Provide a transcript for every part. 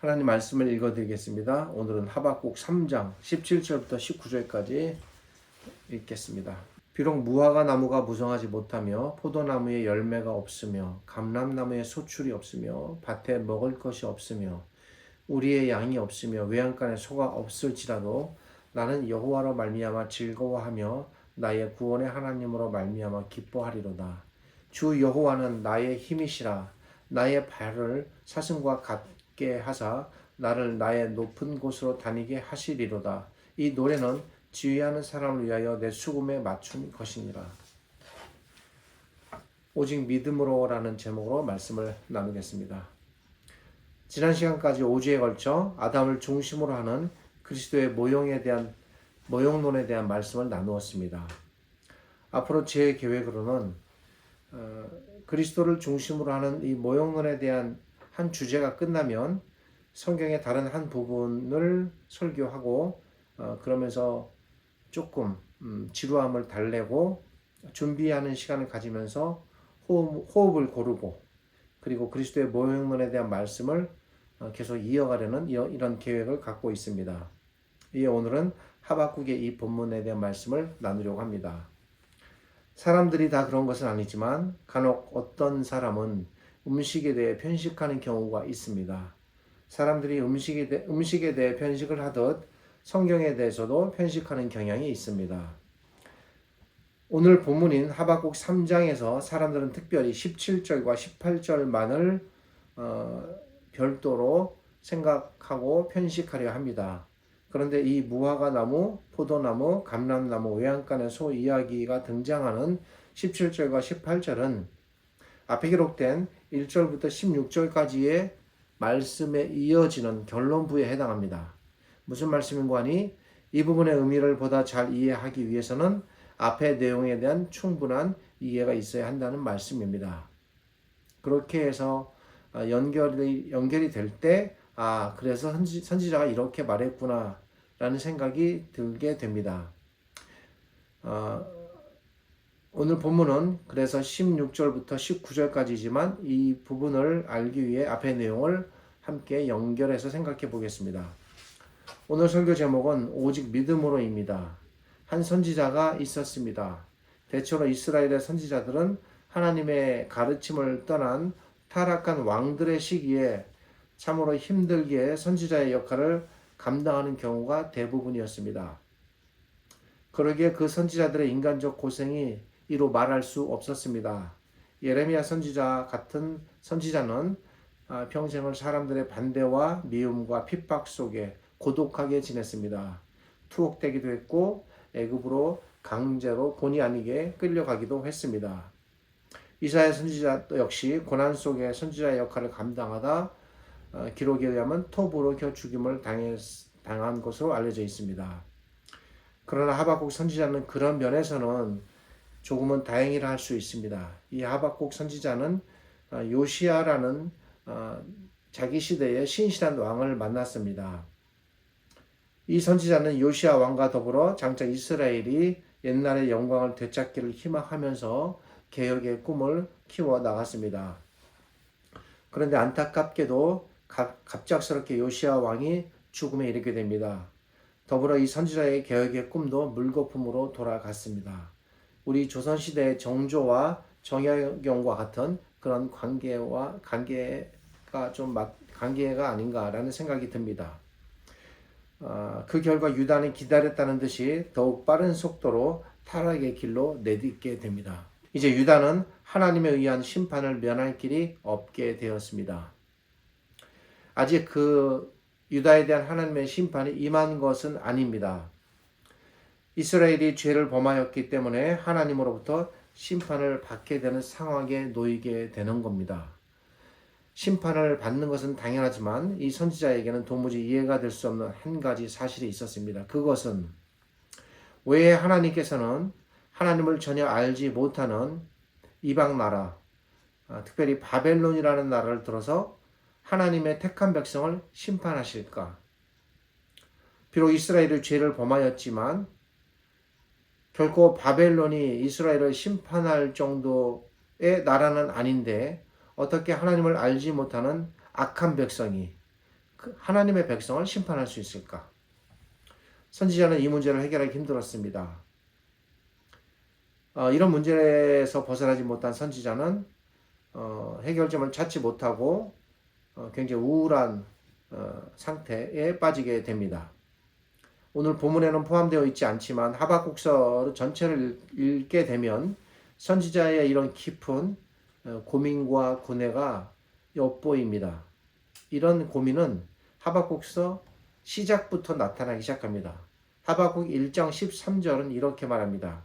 하나님 말씀을 읽어드리겠습니다. 오늘은 하박국 3장 17절부터 19절까지 읽겠습니다. 비록 무화과 나무가 무성하지 못하며 포도나무에 열매가 없으며 감람나무에 소출이 없으며 밭에 먹을 것이 없으며 우리의 양이 없으며 외양간에 소가 없을지라도 나는 여호와로 말미암아 즐거워하며 나의 구원의 하나님으로 말미암아 기뻐하리로다. 주 여호와는 나의 힘이시라. 나의 발을 사슴과 같게 하사 나를 나의 높은 곳으로 다니게 하시리로다. 이 노래는 지휘하는 사람을 위하여 내 수금에 맞춘 것이니라. 오직 믿음으로라는 제목으로 말씀을 나누겠습니다. 지난 시간까지 5주에 걸쳐 아담을 중심으로 하는 그리스도의 모형론에 대한 말씀을 나누었습니다. 앞으로 제 계획으로는 그리스도를 중심으로 하는 이 모형론에 대한 한 주제가 끝나면 성경의 다른 한 부분을 설교하고 그러면서 조금 지루함을 달래고 준비하는 시간을 가지면서 호흡을 고르고 그리고 그리스도의 모형론에 대한 말씀을 계속 이어가려는 이런 계획을 갖고 있습니다. 이에 오늘은 하박국의 이 본문에 대한 말씀을 나누려고 합니다. 사람들이 다 그런 것은 아니지만 간혹 어떤 사람은 음식에 대해 편식하는 경우가 있습니다. 사람들이 음식에 대해 편식을 하듯 성경에 대해서도 편식하는 경향이 있습니다. 오늘 본문인 하박국 3장에서 사람들은 특별히 17절과 18절만을 별도로 생각하고 편식하려 합니다. 그런데 이 무화과 나무, 포도나무, 감람나무, 외양간의 소 이야기가 등장하는 17절과 18절은 앞에 기록된 1절부터 16절까지의 말씀에 이어지는 결론부에 해당합니다. 무슨 말씀인고 하니 이 부분의 의미를 보다 잘 이해하기 위해서는 앞의 내용에 대한 충분한 이해가 있어야 한다는 말씀입니다. 그렇게 해서 연결이 될 때 그래서 선지자가 이렇게 말했구나 라는 생각이 들게 됩니다. 오늘 본문은 그래서 16절부터 19절까지지만 이 부분을 알기 위해 앞의 내용을 함께 연결해서 생각해 보겠습니다. 오늘 설교 제목은 오직 믿음으로입니다. 한 선지자가 있었습니다. 대체로 이스라엘의 선지자들은 하나님의 가르침을 떠난 타락한 왕들의 시기에 참으로 힘들게 선지자의 역할을 감당하는 경우가 대부분이었습니다. 그러기에 그 선지자들의 인간적 고생이 이루 말할 수 없었습니다. 예레미야 선지자 같은 선지자는 평생을 사람들의 반대와 미움과 핍박 속에 고독하게 지냈습니다. 투옥되기도 했고 애굽으로 강제로 본의 아니게 끌려가기도 했습니다. 이사야 선지자 역시 고난 속에 선지자의 역할을 감당하다 기록에 의하면 톱으로 죽임을 당한 것으로 알려져 있습니다. 그러나 하박국 선지자는 그런 면에서는 조금은 다행이라 할 수 있습니다. 이 하박국 선지자는 요시야라는 자기 시대의 신실한 왕을 만났습니다. 이 선지자는 요시야 왕과 더불어 장차 이스라엘이 옛날의 영광을 되찾기를 희망하면서 개혁의 꿈을 키워 나갔습니다. 그런데 안타깝게도 갑작스럽게 요시야 왕이 죽음에 이르게 됩니다. 더불어 이 선지자의 개혁의 꿈도 물거품으로 돌아갔습니다. 우리 조선시대의 정조와 정약용과 같은 그런 관계가 아닌가라는 생각이 듭니다. 그 결과 유다는 기다렸다는 듯이 더욱 빠른 속도로 타락의 길로 내딛게 됩니다. 이제 유다는 하나님에 의한 심판을 면할 길이 없게 되었습니다. 아직 그 유다에 대한 하나님의 심판이 임한 것은 아닙니다. 이스라엘이 죄를 범하였기 때문에 하나님으로부터 심판을 받게 되는 상황에 놓이게 되는 겁니다. 심판을 받는 것은 당연하지만 이 선지자에게는 도무지 이해가 될 수 없는 한 가지 사실이 있었습니다. 그것은 왜 하나님께서는 하나님을 전혀 알지 못하는 이방 나라, 특별히 바벨론이라는 나라를 들어서 하나님의 택한 백성을 심판하실까? 비록 이스라엘이 죄를 범하였지만 결코 바벨론이 이스라엘을 심판할 정도의 나라는 아닌데 어떻게 하나님을 알지 못하는 악한 백성이 하나님의 백성을 심판할 수 있을까? 선지자는 이 문제를 해결하기 힘들었습니다. 이런 문제에서 벗어나지 못한 선지자는 해결점을 찾지 못하고 굉장히 우울한 상태에 빠지게 됩니다. 오늘 본문에는 포함되어 있지 않지만 하박국서 전체를 읽게 되면 선지자의 이런 깊은 고민과 고뇌가 엿보입니다. 이런 고민은 하박국서 시작부터 나타나기 시작합니다. 하박국 1장 13절은 이렇게 말합니다.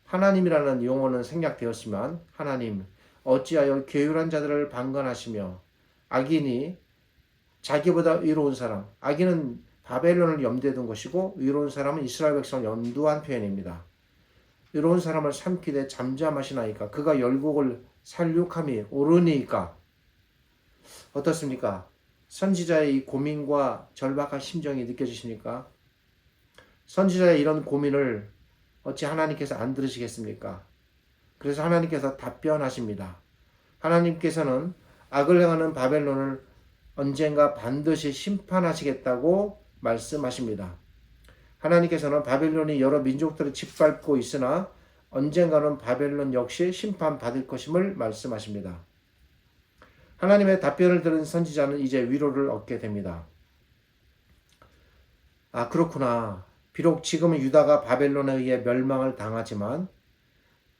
하나님이라는 용어는 생략되었지만 하나님 어찌하여 괴율한 자들을 방관하시며 악인이 자기보다 의로운 사람, 악인은 바벨론을 염두에 둔 것이고 의로운 사람은 이스라엘 백성을 염두한 표현입니다. 의로운 사람을 삼키되 잠잠하시나이까 그가 열국을 살육함이 옳으니까. 어떻습니까? 선지자의 이 고민과 절박한 심정이 느껴지십니까? 선지자의 이런 고민을 어찌 하나님께서 안 들으시겠습니까? 그래서 하나님께서 답변하십니다. 하나님께서는 악을 행하는 바벨론을 언젠가 반드시 심판하시겠다고 말씀하십니다. 하나님께서는 바벨론이 여러 민족들을 짓밟고 있으나 언젠가는 바벨론 역시 심판받을 것임을 말씀하십니다. 하나님의 답변을 들은 선지자는 이제 위로를 얻게 됩니다. 그렇구나. 비록 지금은 유다가 바벨론에 의해 멸망을 당하지만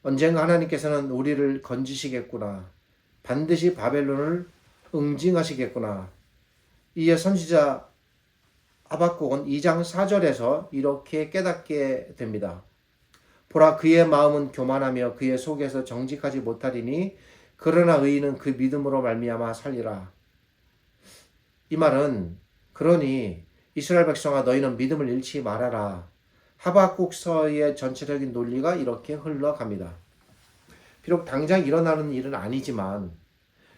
언젠가 하나님께서는 우리를 건지시겠구나. 반드시 바벨론을 응징하시겠구나. 이에 선지자 하박국은 2장 4절에서 이렇게 깨닫게 됩니다. 보라 그의 마음은 교만하며 그의 속에서 정직하지 못하리니 그러나 의인은 그 믿음으로 말미암아 살리라. 이 말은 그러니 이스라엘 백성아 너희는 믿음을 잃지 말아라. 하박국서의 전체적인 논리가 이렇게 흘러갑니다. 비록 당장 일어나는 일은 아니지만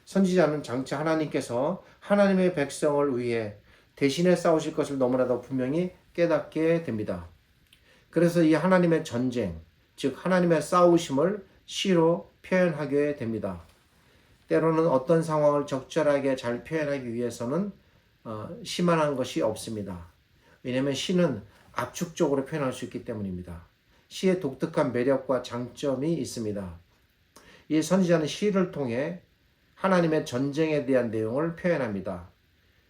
선지자는 장차 하나님께서 하나님의 백성을 위해 대신에 싸우실 것을 너무나도 분명히 깨닫게 됩니다. 그래서 이 하나님의 전쟁, 즉 하나님의 싸우심을 시로 표현하게 됩니다. 때로는 어떤 상황을 적절하게 잘 표현하기 위해서는 시만한 것이 없습니다. 왜냐하면 시는 압축적으로 표현할 수 있기 때문입니다. 시의 독특한 매력과 장점이 있습니다. 이 선지자는 시를 통해 하나님의 전쟁에 대한 내용을 표현합니다.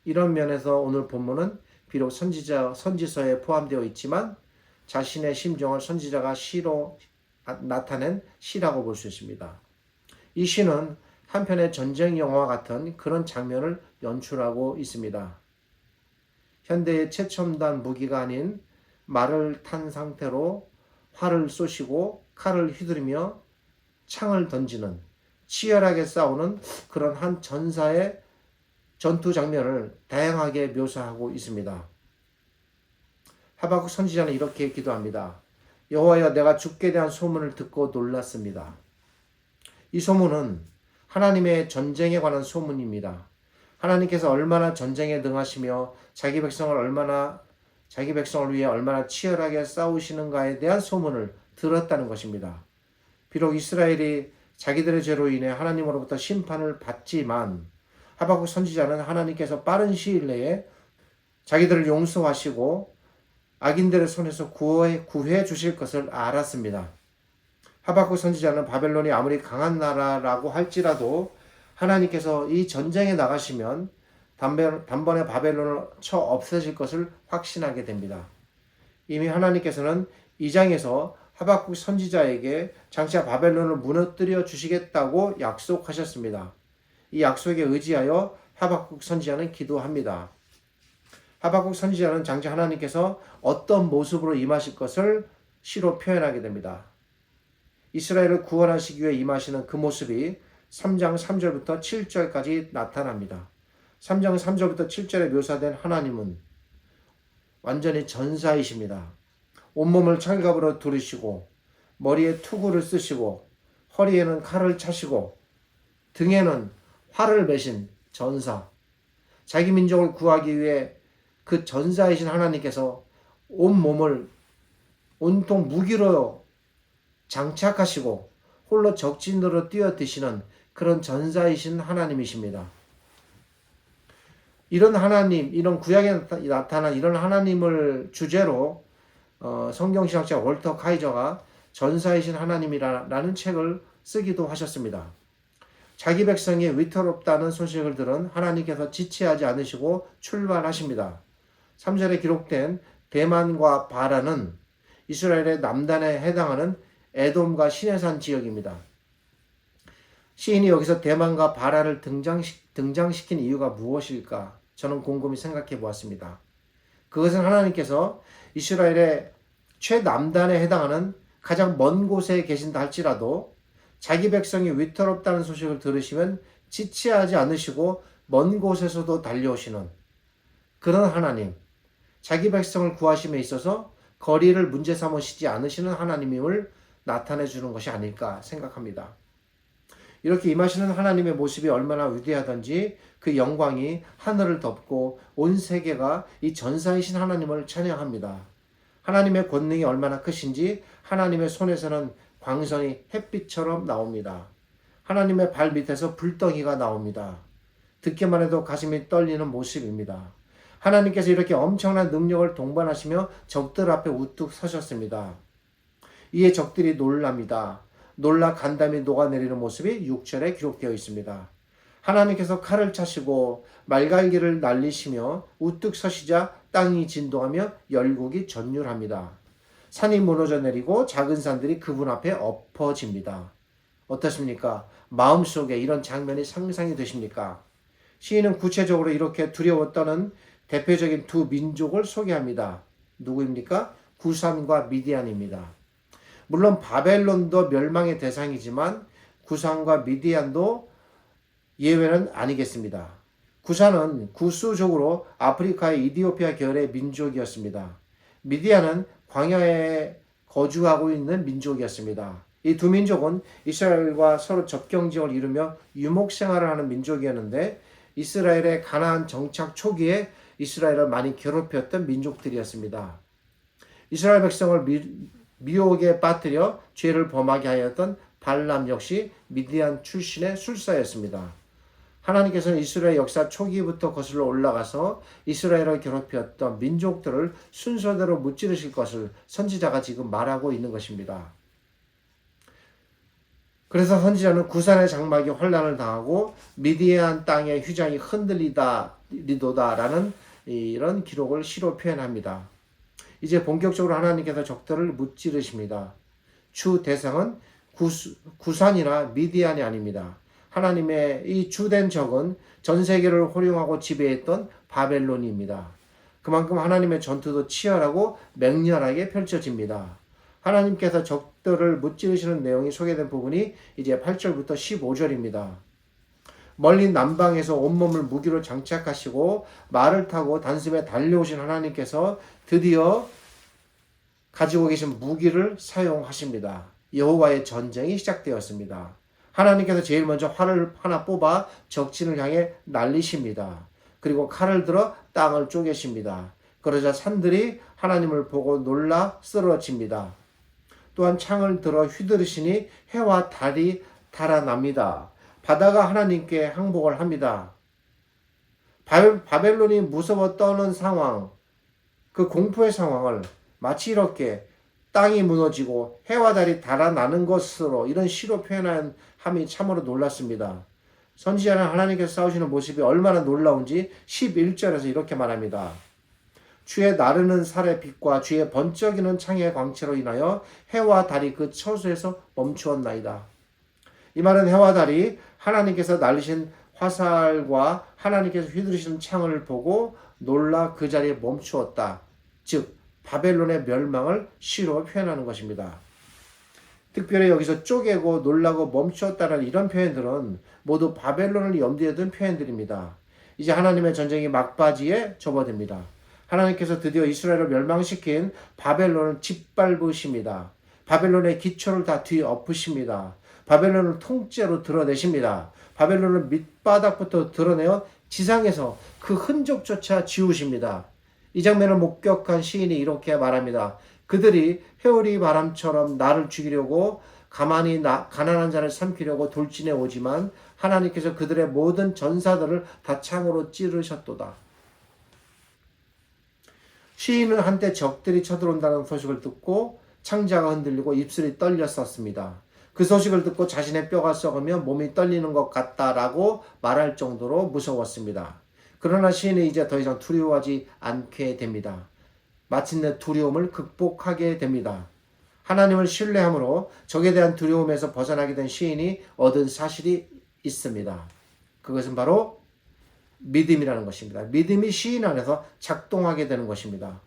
이런 면에서 오늘 본문은 비록 선지서에 포함되어 있지만 자신의 심정을 선지자가 시로 나타낸 시라고 볼 수 있습니다. 이 시는 한편의 전쟁 영화와 같은 그런 장면을 연출하고 있습니다. 현대의 최첨단 무기가 아닌 말을 탄 상태로 활을 쏘시고 칼을 휘두르며 창을 던지는 치열하게 싸우는 그런 한 전사의 전투 장면을 다양하게 묘사하고 있습니다. 하박국 선지자는 이렇게 기도합니다. 여호와여 내가 주께 대한 소문을 듣고 놀랐습니다. 이 소문은 하나님의 전쟁에 관한 소문입니다. 하나님께서 얼마나 전쟁에 능하시며 자기 백성을 위해 얼마나 치열하게 싸우시는가에 대한 소문을 들었다는 것입니다. 비록 이스라엘이 자기들의 죄로 인해 하나님으로부터 심판을 받지만 하박국 선지자는 하나님께서 빠른 시일 내에 자기들을 용서하시고 악인들의 손에서 구해 주실 것을 알았습니다. 하박국 선지자는 바벨론이 아무리 강한 나라라고 할지라도 하나님께서 이 전쟁에 나가시면 단번에 바벨론을 쳐 없애실 것을 확신하게 됩니다. 이미 하나님께서는 이 장에서 하박국 선지자에게 장차 바벨론을 무너뜨려 주시겠다고 약속하셨습니다. 이 약속에 의지하여 하박국 선지자는 기도합니다. 하박국 선지자는 장차 하나님께서 어떤 모습으로 임하실 것을 시로 표현하게 됩니다. 이스라엘을 구원하시기 위해 임하시는 그 모습이 3장 3절부터 7절까지 나타납니다. 3장 3절부터 7절에 묘사된 하나님은 완전히 전사이십니다. 온몸을 철갑으로 두르시고 머리에 투구를 쓰시고 허리에는 칼을 차시고 등에는 활을 매신 전사, 자기 민족을 구하기 위해 그 전사이신 하나님께서 온몸을 온통 무기로 장착하시고 홀로 적진으로 뛰어드시는 그런 전사이신 하나님이십니다. 이런 하나님, 이런 구약에 나타난 이런 하나님을 주제로 성경신학자 월터 카이저가 전사이신 하나님이라는 책을 쓰기도 하셨습니다. 자기 백성이 위태롭다는 소식을 들은 하나님께서 지체하지 않으시고 출발하십니다. 3절에 기록된 대만과 바라는 이스라엘의 남단에 해당하는 에돔과 시내산 지역입니다. 시인이 여기서 대만과 바라를 등장시킨 이유가 무엇일까? 저는 곰곰이 생각해 보았습니다. 그것은 하나님께서 이스라엘의 최남단에 해당하는 가장 먼 곳에 계신다 할지라도 자기 백성이 위태롭다는 소식을 들으시면 지체하지 않으시고 먼 곳에서도 달려오시는 그런 하나님, 자기 백성을 구하심에 있어서 거리를 문제 삼으시지 않으시는 하나님임을 나타내 주는 것이 아닐까 생각합니다. 이렇게 임하시는 하나님의 모습이 얼마나 위대하던지 그 영광이 하늘을 덮고 온 세계가 이 전사이신 하나님을 찬양합니다. 하나님의 권능이 얼마나 크신지 하나님의 손에서는 광선이 햇빛처럼 나옵니다. 하나님의 발 밑에서 불덩이가 나옵니다. 듣기만 해도 가슴이 떨리는 모습입니다. 하나님께서 이렇게 엄청난 능력을 동반하시며 적들 앞에 우뚝 서셨습니다. 이에 적들이 놀랍니다. 놀라 간담이 녹아내리는 모습이 6절에 기록되어 있습니다. 하나님께서 칼을 차시고 말갈기를 날리시며 우뚝 서시자 땅이 진동하며 열국이 전율합니다. 산이 무너져 내리고 작은 산들이 그분 앞에 엎어집니다. 어떻습니까? 마음속에 이런 장면이 상상이 되십니까? 시인은 구체적으로 이렇게 두려워 떠는 대표적인 두 민족을 소개합니다. 누구입니까? 구산과 미디안입니다. 물론 바벨론도 멸망의 대상이지만 구산과 미디안도 예외는 아니겠습니다. 구산은 구수적으로 아프리카의 이디오피아 계열의 민족이었습니다. 미디안은 광야에 거주하고 있는 민족이었습니다. 이 두 민족은 이스라엘과 서로 접경지역을 이루며 유목생활을 하는 민족이었는데 이스라엘의 가나안 정착 초기에 이스라엘을 많이 괴롭혔던 민족들이었습니다. 이스라엘 백성을 미혹에 빠뜨려 죄를 범하게 하였던 발람 역시 미디안 출신의 술사였습니다. 하나님께서는 이스라엘 역사 초기부터 거슬러 올라가서 이스라엘을 괴롭혔던 민족들을 순서대로 무찌르실 것을 선지자가 지금 말하고 있는 것입니다. 그래서 선지자는 구산의 장막이 혼란을 당하고 미디안 땅의 휘장이 흔들리도다라는 이런 기록을 시로 표현합니다. 이제 본격적으로 하나님께서 적들을 무찌르십니다. 주 대상은 구산이나 미디안이 아닙니다. 하나님의 이 주된 적은 전 세계를 호령하고 지배했던 바벨론입니다. 그만큼 하나님의 전투도 치열하고 맹렬하게 펼쳐집니다. 하나님께서 적들을 무찌르시는 내용이 소개된 부분이 이제 8절부터 15절입니다. 멀리 남방에서 온몸을 무기로 장착하시고 말을 타고 단숨에 달려오신 하나님께서 드디어 가지고 계신 무기를 사용하십니다. 여호와의 전쟁이 시작되었습니다. 하나님께서 제일 먼저 활을 하나 뽑아 적진을 향해 날리십니다. 그리고 칼을 들어 땅을 쪼개십니다. 그러자 산들이 하나님을 보고 놀라 쓰러집니다. 또한 창을 들어 휘두르시니 해와 달이 달아납니다. 바다가 하나님께 항복을 합니다. 바벨론이 무서워 떠는 상황, 그 공포의 상황을 마치 이렇게 땅이 무너지고 해와 달이 달아나는 것으로 이런 시로 표현함이 참으로 놀랐습니다. 선지자는 하나님께서 싸우시는 모습이 얼마나 놀라운지 11절에서 이렇게 말합니다. 주의 나르는 살의 빛과 주의 번쩍이는 창의 광채로 인하여 해와 달이 그 처소에서 멈추었나이다. 이 말은 해와 달이 하나님께서 날리신 화살과 하나님께서 휘두르시는 창을 보고 놀라 그 자리에 멈추었다. 즉 바벨론의 멸망을 시로 표현하는 것입니다. 특별히 여기서 쪼개고 놀라고 멈추었다는 이런 표현들은 모두 바벨론을 염두에 둔 표현들입니다. 이제 하나님의 전쟁이 막바지에 접어듭니다. 하나님께서 드디어 이스라엘을 멸망시킨 바벨론을 짓밟으십니다. 바벨론의 기초를 다 뒤엎으십니다. 바벨론을 통째로 드러내십니다. 바벨론을 밑바닥부터 드러내어 지상에서 그 흔적조차 지우십니다. 이 장면을 목격한 시인이 이렇게 말합니다. 그들이 회오리 바람처럼 나를 죽이려고 가난한 자를 삼키려고 돌진해 오지만 하나님께서 그들의 모든 전사들을 다 창으로 찌르셨도다. 시인은 한때 적들이 쳐들어온다는 소식을 듣고 창자가 흔들리고 입술이 떨렸었습니다. 그 소식을 듣고 자신의 뼈가 썩으며 몸이 떨리는 것 같다라고 말할 정도로 무서웠습니다. 그러나 시인은 이제 더 이상 두려워하지 않게 됩니다. 마침내 두려움을 극복하게 됩니다. 하나님을 신뢰함으로 적에 대한 두려움에서 벗어나게 된 시인이 얻은 사실이 있습니다. 그것은 바로 믿음이라는 것입니다. 믿음이 시인 안에서 작동하게 되는 것입니다.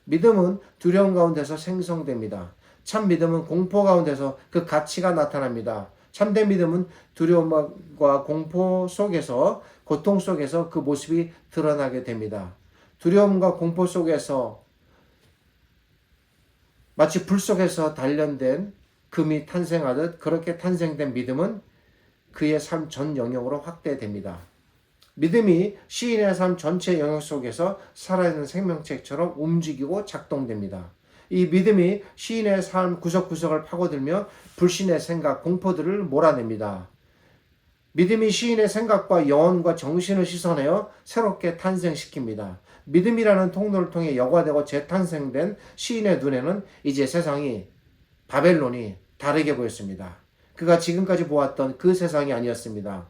믿음은 두려움 가운데서 생성됩니다. 참 믿음은 공포 가운데서 그 가치가 나타납니다. 참된 믿음은 두려움과 공포 속에서, 고통 속에서 그 모습이 드러나게 됩니다. 두려움과 공포 속에서 마치 불 속에서 단련된 금이 탄생하듯 그렇게 탄생된 믿음은 그의 삶 전 영역으로 확대됩니다. 믿음이 시인의 삶 전체 영역 속에서 살아있는 생명체처럼 움직이고 작동됩니다. 이 믿음이 시인의 삶 구석구석을 파고들며 불신의 생각, 공포들을 몰아냅니다. 믿음이 시인의 생각과 영혼과 정신을 씻어내어 새롭게 탄생시킵니다. 믿음이라는 통로를 통해 여과되고 재탄생된 시인의 눈에는 이제 세상이, 바벨론이 다르게 보였습니다. 그가 지금까지 보았던 그 세상이 아니었습니다.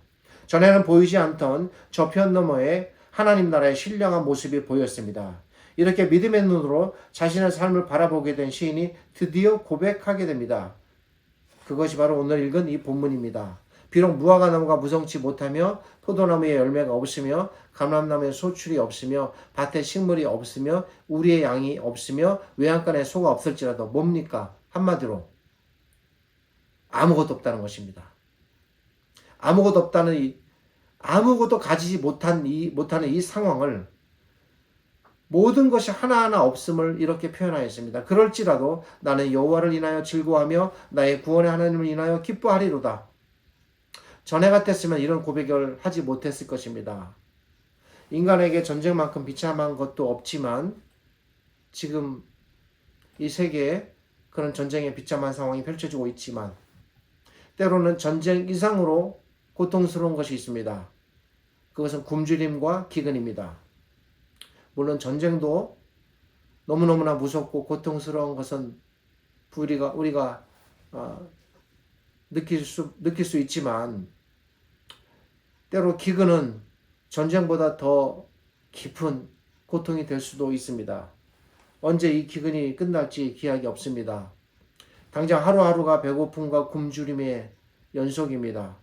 전에는 보이지 않던 저편 너머에 하나님 나라의 신령한 모습이 보였습니다. 이렇게 믿음의 눈으로 자신의 삶을 바라보게 된 시인이 드디어 고백하게 됩니다. 그것이 바로 오늘 읽은 이 본문입니다. 비록 무화과 나무가 무성치 못하며 포도나무에 열매가 없으며 감람나무에 소출이 없으며 밭에 식물이 없으며 우리의 양이 없으며 외양간에 소가 없을지라도 뭡니까? 한마디로 아무것도 없다는 것입니다. 아무것도 없다는 아무것도 가지지 못하는 이 상황을 모든 것이 하나하나 없음을 이렇게 표현하였습니다. 그럴지라도 나는 여호와를 인하여 즐거워하며 나의 구원의 하나님을 인하여 기뻐하리로다. 전에 같았으면 이런 고백을 하지 못했을 것입니다. 인간에게 전쟁만큼 비참한 것도 없지만 지금 이 세계에 그런 전쟁의 비참한 상황이 펼쳐지고 있지만 때로는 전쟁 이상으로 고통스러운 것이 있습니다. 그것은 굶주림과 기근입니다. 물론 전쟁도 너무너무나 무섭고 고통스러운 것은 우리가 느낄 수 있지만 때로 기근은 전쟁보다 더 깊은 고통이 될 수도 있습니다. 언제 이 기근이 끝날지 기약이 없습니다. 당장 하루하루가 배고픔과 굶주림의 연속입니다.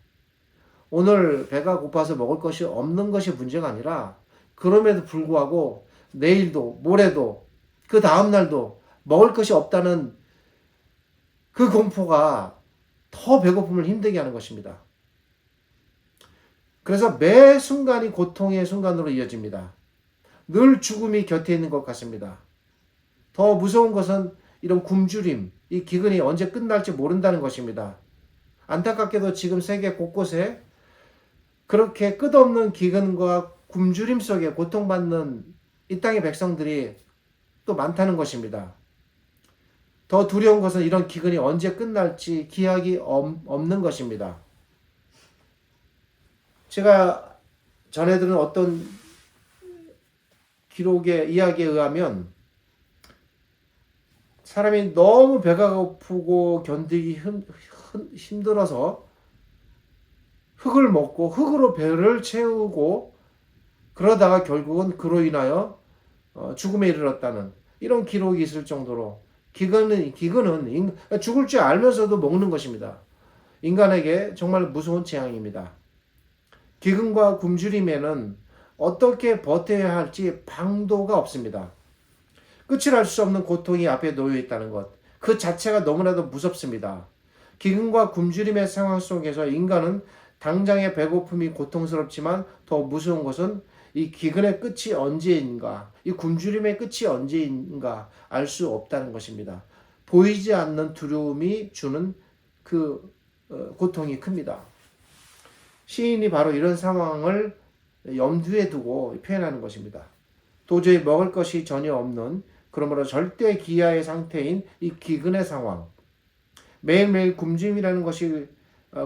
오늘 배가 고파서 먹을 것이 없는 것이 문제가 아니라 그럼에도 불구하고 내일도 모레도 그 다음날도 먹을 것이 없다는 그 공포가 더 배고픔을 힘들게 하는 것입니다. 그래서 매 순간이 고통의 순간으로 이어집니다. 늘 죽음이 곁에 있는 것 같습니다. 더 무서운 것은 이런 굶주림, 이 기근이 언제 끝날지 모른다는 것입니다. 안타깝게도 지금 세계 곳곳에 그렇게 끝없는 기근과 굶주림 속에 고통받는 이 땅의 백성들이 또 많다는 것입니다. 더 두려운 것은 이런 기근이 언제 끝날지 기약이 없는 것입니다. 제가 전해 들은 어떤 기록의 이야기에 의하면 사람이 너무 배가 고프고 견디기 힘들어서 흙을 먹고 흙으로 배를 채우고 그러다가 결국은 그로 인하여 죽음에 이르렀다는 이런 기록이 있을 정도로 기근은 죽을 줄 알면서도 먹는 것입니다. 인간에게 정말 무서운 재앙입니다. 기근과 굶주림에는 어떻게 버텨야 할지 방도가 없습니다. 끝을 알 수 없는 고통이 앞에 놓여 있다는 것, 그 자체가 너무나도 무섭습니다. 기근과 굶주림의 상황 속에서 인간은 당장의 배고픔이 고통스럽지만 더 무서운 것은 이 기근의 끝이 언제인가, 이 굶주림의 끝이 언제인가 알 수 없다는 것입니다. 보이지 않는 두려움이 주는 그 고통이 큽니다. 시인이 바로 이런 상황을 염두에 두고 표현하는 것입니다. 도저히 먹을 것이 전혀 없는, 그러므로 절대 기아의 상태인 이 기근의 상황, 매일매일 굶주림이라는 것이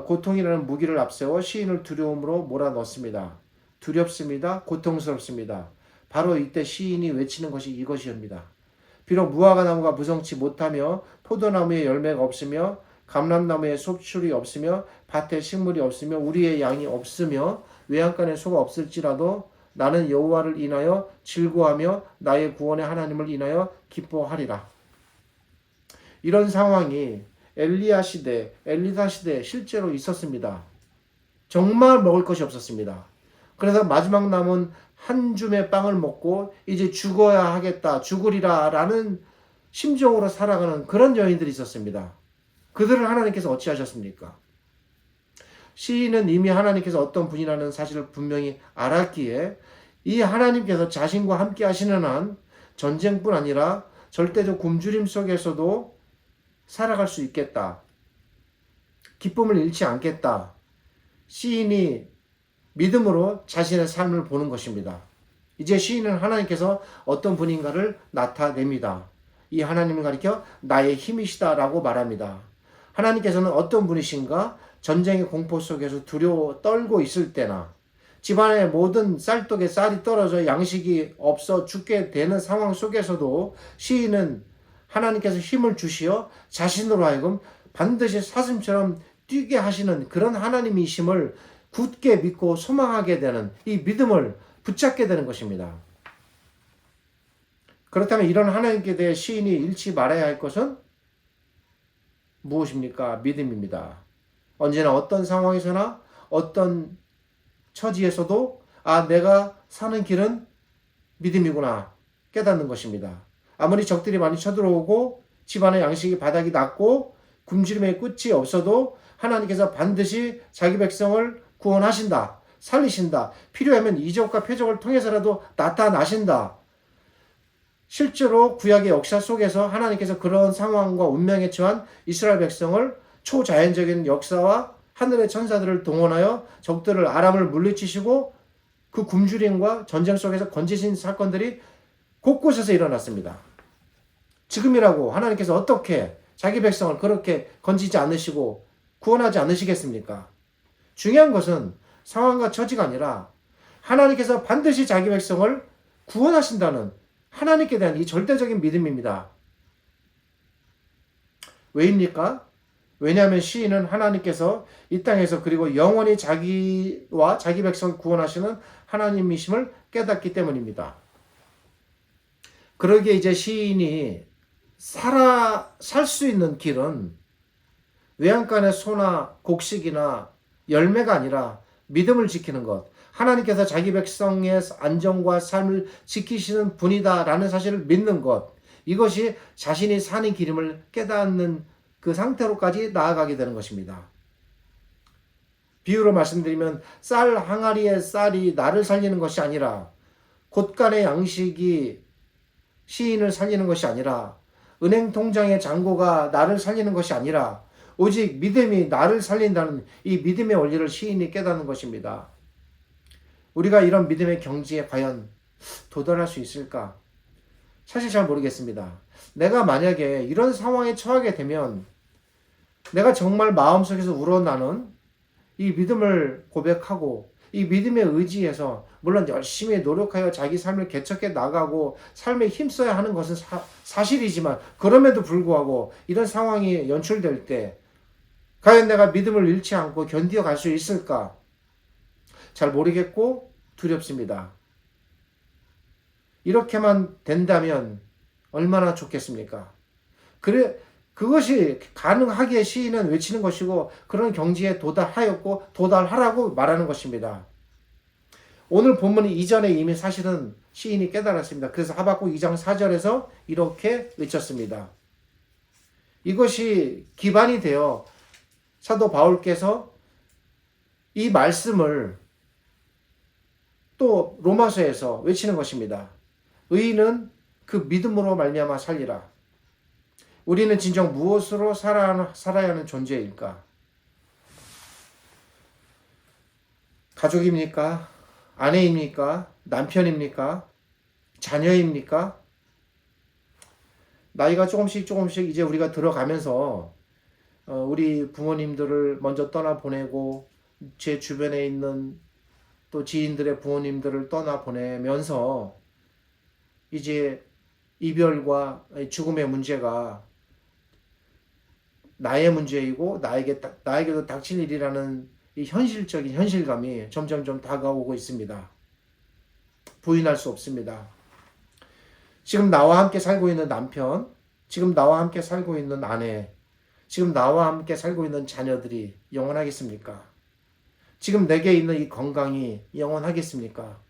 고통이라는 무기를 앞세워 시인을 두려움으로 몰아넣습니다. 두렵습니다. 고통스럽습니다. 바로 이때 시인이 외치는 것이 이것이옵니다. 비록 무화과 나무가 무성치 못하며 포도나무에 열매가 없으며 감람나무에 속출이 없으며 밭에 식물이 없으며 우리의 양이 없으며 외양간에 소가 없을지라도 나는 여호와를 인하여 즐거워하며 나의 구원의 하나님을 인하여 기뻐하리라. 이런 상황이 엘리야 시대, 엘리사 시대에 실제로 있었습니다. 정말 먹을 것이 없었습니다. 그래서 마지막 남은 한 줌의 빵을 먹고 이제 죽어야 하겠다, 죽으리라 라는 심정으로 살아가는 그런 여인들이 있었습니다. 그들을 하나님께서 어찌하셨습니까? 시인은 이미 하나님께서 어떤 분이라는 사실을 분명히 알았기에 이 하나님께서 자신과 함께 하시는 한 전쟁뿐 아니라 절대적 굶주림 속에서도 살아갈 수 있겠다. 기쁨을 잃지 않겠다. 시인이 믿음으로 자신의 삶을 보는 것입니다. 이제 시인은 하나님께서 어떤 분인가를 나타냅니다. 이 하나님을 가리켜 나의 힘이시다라고 말합니다. 하나님께서는 어떤 분이신가? 전쟁의 공포 속에서 두려워 떨고 있을 때나 집안의 모든 쌀떡에 쌀이 떨어져 양식이 없어 죽게 되는 상황 속에서도 시인은 하나님께서 힘을 주시어 자신으로 하여금 반드시 사슴처럼 뛰게 하시는 그런 하나님이심을 굳게 믿고 소망하게 되는 이 믿음을 붙잡게 되는 것입니다. 그렇다면 이런 하나님께 대해 시인이 잃지 말아야 할 것은 무엇입니까? 믿음입니다. 언제나 어떤 상황에서나 어떤 처지에서도 내가 사는 길은 믿음이구나 깨닫는 것입니다. 아무리 적들이 많이 쳐들어오고 집안의 양식이 바닥이 낮고 굶주림의 끝이 없어도 하나님께서 반드시 자기 백성을 구원하신다. 살리신다. 필요하면 이적과 표적을 통해서라도 나타나신다. 실제로 구약의 역사 속에서 하나님께서 그런 상황과 운명에 처한 이스라엘 백성을 초자연적인 역사와 하늘의 천사들을 동원하여 적들을 아람을 물리치시고 그 굶주림과 전쟁 속에서 건지신 사건들이 곳곳에서 일어났습니다. 지금이라고 하나님께서 어떻게 자기 백성을 그렇게 건지지 않으시고 구원하지 않으시겠습니까? 중요한 것은 상황과 처지가 아니라 하나님께서 반드시 자기 백성을 구원하신다는 하나님께 대한 이 절대적인 믿음입니다. 왜입니까? 왜냐하면 시인은 하나님께서 이 땅에서 그리고 영원히 자기와 자기 백성을 구원하시는 하나님이심을 깨닫기 때문입니다. 그러기에 이제 시인이 살 수 있는 길은 외양간의 소나 곡식이나 열매가 아니라 믿음을 지키는 것, 하나님께서 자기 백성의 안정과 삶을 지키시는 분이다라는 사실을 믿는 것, 이것이 자신이 사는 길임을 깨닫는 그 상태로까지 나아가게 되는 것입니다. 비유로 말씀드리면 쌀 항아리의 쌀이 나를 살리는 것이 아니라 곳간의 양식이 시인을 살리는 것이 아니라 은행 통장의 잔고가 나를 살리는 것이 아니라 오직 믿음이 나를 살린다는 이 믿음의 원리를 시인이 깨닫는 것입니다. 우리가 이런 믿음의 경지에 과연 도달할 수 있을까? 사실 잘 모르겠습니다. 내가 만약에 이런 상황에 처하게 되면 내가 정말 마음속에서 우러나는 이 믿음을 고백하고 이 믿음의 의지에서 물론 열심히 노력하여 자기 삶을 개척해 나가고 삶에 힘써야 하는 것은 사실이지만 그럼에도 불구하고 이런 상황이 연출될 때 과연 내가 믿음을 잃지 않고 견디어 갈 수 있을까? 잘 모르겠고 두렵습니다. 이렇게만 된다면 얼마나 좋겠습니까? 그것이 가능하기에 시인은 외치는 것이고 그런 경지에 도달하였고 도달하라고 말하는 것입니다. 오늘 본문 이전에 이미 사실은 시인이 깨달았습니다. 그래서 하박국 2장 4절에서 이렇게 외쳤습니다. 이것이 기반이 되어 사도 바울께서 이 말씀을 또 로마서에서 외치는 것입니다. 의인은 그 믿음으로 말미암아 살리라. 우리는 진정 무엇으로 살아야 하는 존재일까? 가족입니까? 아내입니까? 남편입니까? 자녀입니까? 나이가 조금씩 이제 우리가 들어가면서 우리 부모님들을 먼저 떠나보내고 제 주변에 있는 또 지인들의 부모님들을 떠나보내면서 이제 이별과 죽음의 문제가 나의 문제이고 나에게도 닥칠 일이라는 이 현실적인 현실감이 점점점 다가오고 있습니다. 부인할 수 없습니다. 지금 나와 함께 살고 있는 남편, 지금 나와 함께 살고 있는 아내, 지금 나와 함께 살고 있는 자녀들이 영원하겠습니까? 지금 내게 있는 이 건강이 영원하겠습니까?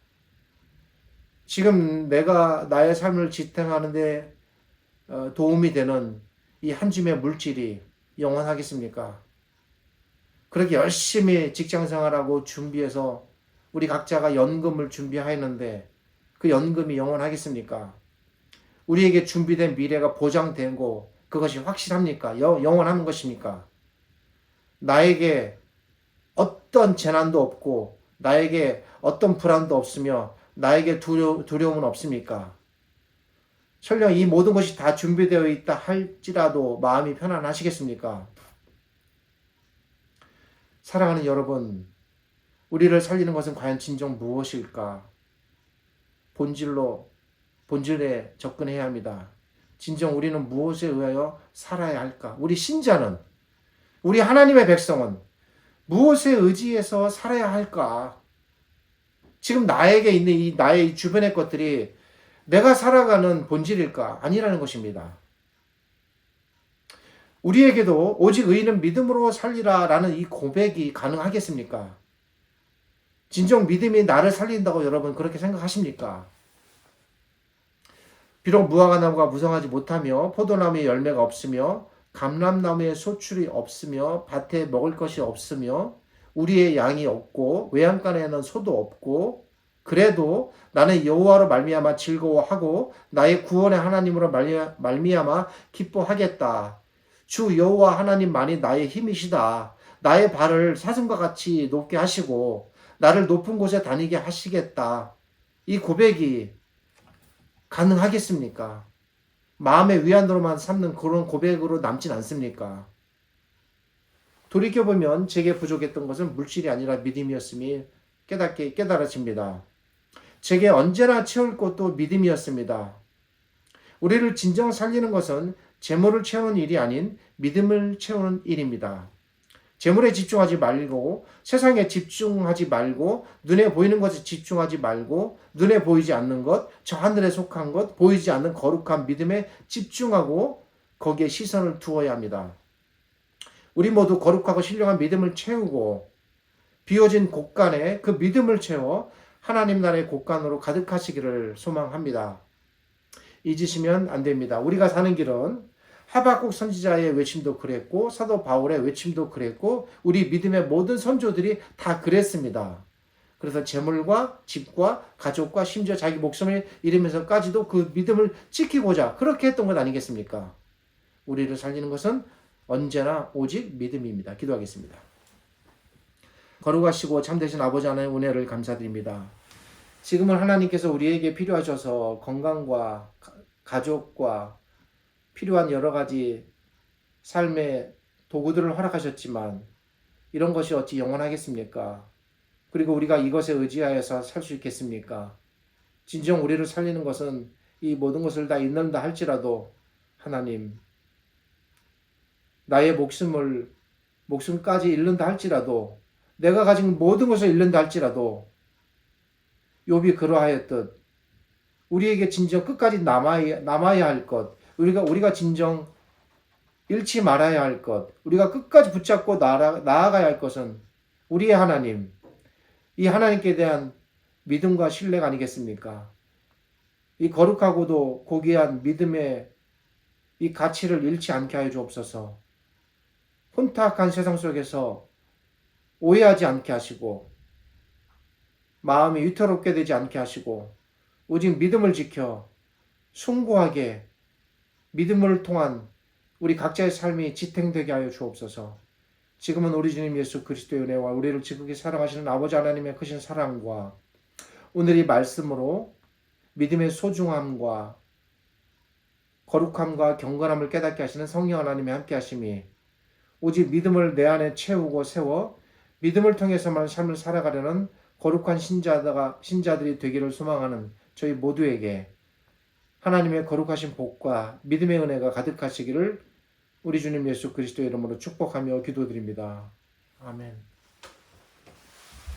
지금 내가 나의 삶을 지탱하는데 도움이 되는 이 한 줌의 물질이 영원하겠습니까? 그렇게 열심히 직장 생활하고 준비해서 우리 각자가 연금을 준비하였는데 그 연금이 영원하겠습니까? 우리에게 준비된 미래가 보장되고 그것이 확실합니까? 영원한 것입니까? 나에게 어떤 재난도 없고 나에게 어떤 불안도 없으며 나에게 두려움은 없습니까? 설령 이 모든 것이 다 준비되어 있다 할지라도 마음이 편안하시겠습니까? 사랑하는 여러분, 우리를 살리는 것은 과연 진정 무엇일까? 본질에 접근해야 합니다. 진정 우리는 무엇에 의하여 살아야 할까? 우리 신자는, 우리 하나님의 백성은 무엇에 의지해서 살아야 할까? 지금 나에게 있는 이 나의 주변의 것들이 내가 살아가는 본질일까? 아니라는 것입니다. 우리에게도 오직 의인은 믿음으로 살리라 라는 이 고백이 가능하겠습니까? 진정 믿음이 나를 살린다고 여러분 그렇게 생각하십니까? 비록 무화과 나무가 무성하지 못하며 포도나무에 열매가 없으며 감람나무에 소출이 없으며 밭에 먹을 것이 없으며 우리의 양이 없고 외양간에는 소도 없고 그래도 나는 여호와로 말미암아 즐거워하고 나의 구원의 하나님으로 말미암아 기뻐하겠다. 주 여호와 하나님만이 나의 힘이시다. 나의 발을 사슴과 같이 높게 하시고 나를 높은 곳에 다니게 하시겠다. 이 고백이 가능하겠습니까? 마음의 위안으로만 삼는 그런 고백으로 남진 않습니까? 돌이켜보면 제게 부족했던 것은 물질이 아니라 믿음이었음이 깨달아집니다. 제게 언제나 채울 것도 믿음이었습니다. 우리를 진정 살리는 것은 재물을 채우는 일이 아닌 믿음을 채우는 일입니다. 재물에 집중하지 말고 세상에 집중하지 말고 눈에 보이는 것에 집중하지 말고 눈에 보이지 않는 것, 저 하늘에 속한 것, 보이지 않는 거룩한 믿음에 집중하고 거기에 시선을 두어야 합니다. 우리 모두 거룩하고 신령한 믿음을 채우고 비워진 곳간에 그 믿음을 채워 하나님 나라의 곳간으로 가득하시기를 소망합니다. 잊으시면 안 됩니다. 우리가 사는 길은 하박국 선지자의 외침도 그랬고 사도 바울의 외침도 그랬고 우리 믿음의 모든 선조들이 다 그랬습니다. 그래서 재물과 집과 가족과 심지어 자기 목숨을 잃으면서까지도 그 믿음을 지키고자 그렇게 했던 것 아니겠습니까? 우리를 살리는 것은 언제나 오직 믿음입니다. 기도하겠습니다. 거룩하시고 참되신 아버지 하나님의 은혜를 감사드립니다. 지금은 하나님께서 우리에게 필요하셔서 건강과 가족과 필요한 여러 가지 삶의 도구들을 허락하셨지만 이런 것이 어찌 영원하겠습니까? 그리고 우리가 이것에 의지하여서 살 수 있겠습니까? 진정 우리를 살리는 것은 이 모든 것을 다 잃는다 할지라도 하나님 나의 목숨까지 잃는다 할지라도 내가 가진 모든 것을 잃는다 할지라도 욥이 그러하였듯 우리에게 진정 끝까지 남아야 할 것, 우리가 진정 잃지 말아야 할 것, 우리가 끝까지 붙잡고 나아가야 할 것은 우리의 하나님, 이 하나님께 대한 믿음과 신뢰가 아니겠습니까? 이 거룩하고도 고귀한 믿음의 이 가치를 잃지 않게 하여 주옵소서. 혼탁한 세상 속에서 오해하지 않게 하시고 마음이 위태롭게 되지 않게 하시고 오직 믿음을 지켜 숭고하게 믿음을 통한 우리 각자의 삶이 지탱되게 하여 주옵소서. 지금은 우리 주님 예수 그리스도의 은혜와 우리를 지극히 사랑하시는 아버지 하나님의 크신 사랑과 오늘 이 말씀으로 믿음의 소중함과 거룩함과 경건함을 깨닫게 하시는 성령 하나님의 함께 하심이 오직 믿음을 내 안에 채우고 세워 믿음을 통해서만 삶을 살아가려는 거룩한 신자들이 되기를 소망하는 저희 모두에게 하나님의 거룩하신 복과 믿음의 은혜가 가득하시기를 우리 주님 예수 그리스도의 이름으로 축복하며 기도드립니다. 아멘.